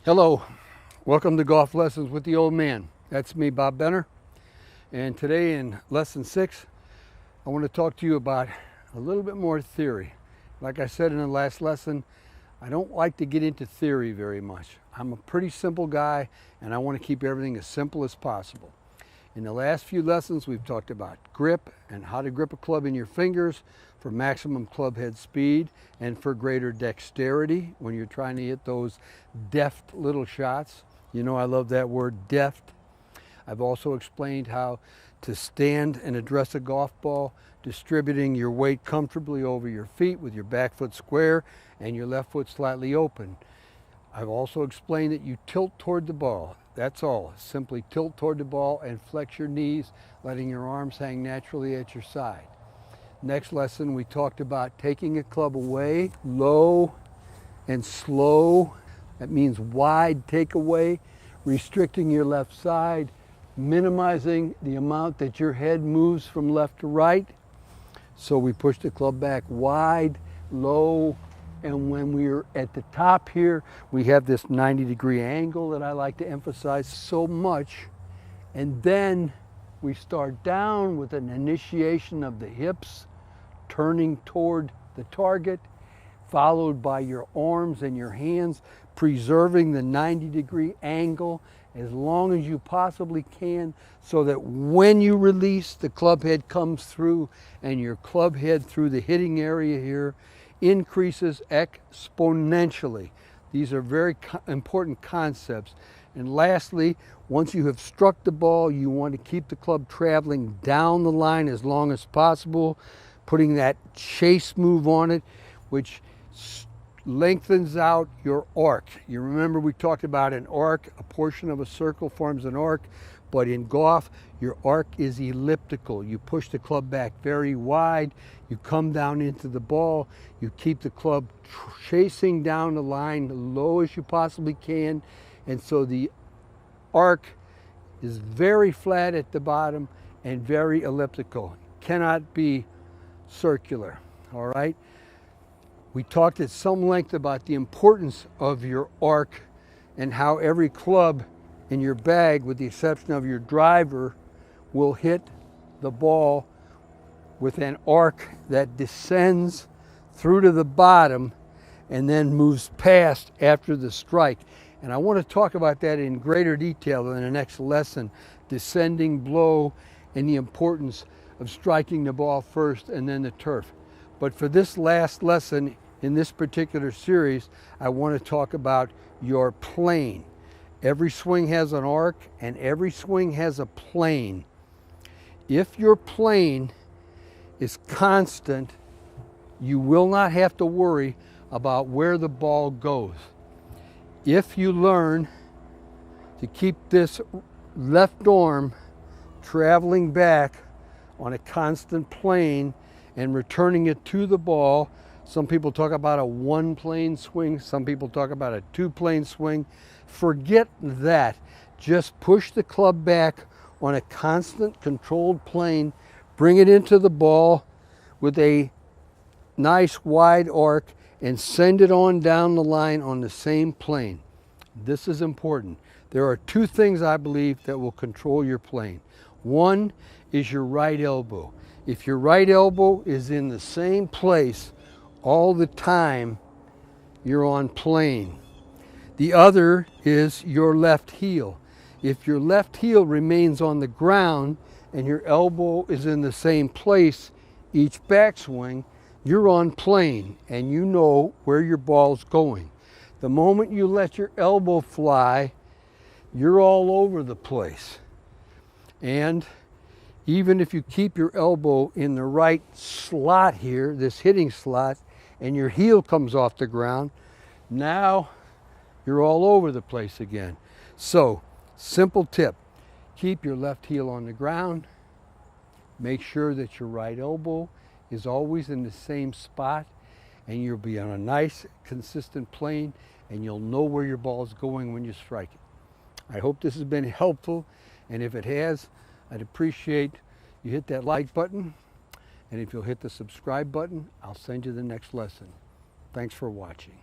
Hello, welcome to Golf Lessons with the Old Man. That's me, Bob Benner. And today in lesson 6, I want to talk to you about a little bit more theory. Like I said in the last lesson, I don't like to get into theory very much. I'm a pretty simple guy and I want to keep everything as simple as possible. In the last few lessons, we've talked about grip and how to grip a club in your fingers for maximum club head speed and for greater dexterity when you're trying to hit those deft little shots. You know I love that word, deft. I've also explained how to stand and address a golf ball, distributing your weight comfortably over your feet with your back foot square and your left foot slightly open. I've also explained that you tilt toward the ball. That's all. Simply tilt toward the ball and flex your knees, letting your arms hang naturally at your side. Next lesson, we talked about taking a club away, low and slow. That means wide takeaway, restricting your left side, minimizing the amount that your head moves from left to right. So we push the club back wide, low, and when we're at the top here, we have this 90-degree angle that I like to emphasize so much. And then we start down with an initiation of the hips, turning toward the target, followed by your arms and your hands, preserving the 90-degree angle as long as you possibly can, so that when you release, the club head comes through and your club head through the hitting area here increases exponentially. These are very important concepts. And lastly, once you have struck the ball, you want to keep the club traveling down the line as long as possible, putting that chase move on it, which lengthens out your arc. You remember we talked about an arc, a portion of a circle forms an arc, but in golf, your arc is elliptical. You push the club back very wide, you come down into the ball, you keep the club chasing down the line low as you possibly can, and so the arc is very flat at the bottom and very elliptical. Cannot be circular, all right? We talked at some length about the importance of your arc and how every club in your bag, with the exception of your driver, will hit the ball with an arc that descends through to the bottom and then moves past after the strike. And I want to talk about that in greater detail in the next lesson, descending blow and the importance of striking the ball first and then the turf. But for this last lesson in this particular series, I want to talk about your plane. Every swing has an arc and every swing has a plane. If your plane is constant, you will not have to worry about where the ball goes. If you learn to keep this left arm traveling back on a constant plane and returning it to the ball, some people talk about a one-plane swing, some people talk about a two-plane swing. Forget that. Just push the club back on a constant controlled plane, bring it into the ball with a nice wide arc and send it on down the line on the same plane. This is important. There are two things I believe that will control your plane. One is your right elbow. If your right elbow is in the same place all the time, you're on plane. The other is your left heel. If your left heel remains on the ground and your elbow is in the same place each backswing, you're on plane and you know where your ball's going. The moment you let your elbow fly, you're all over the place. And even if you keep your elbow in the right slot here, this hitting slot, and your heel comes off the ground, now you're all over the place again. So, simple tip, keep your left heel on the ground, make sure that your right elbow is always in the same spot, and you'll be on a nice, consistent plane, and you'll know where your ball is going when you strike it. I hope this has been helpful, and if it has, I'd appreciate you hit that like button, and if you'll hit the subscribe button, I'll send you the next lesson. Thanks for watching.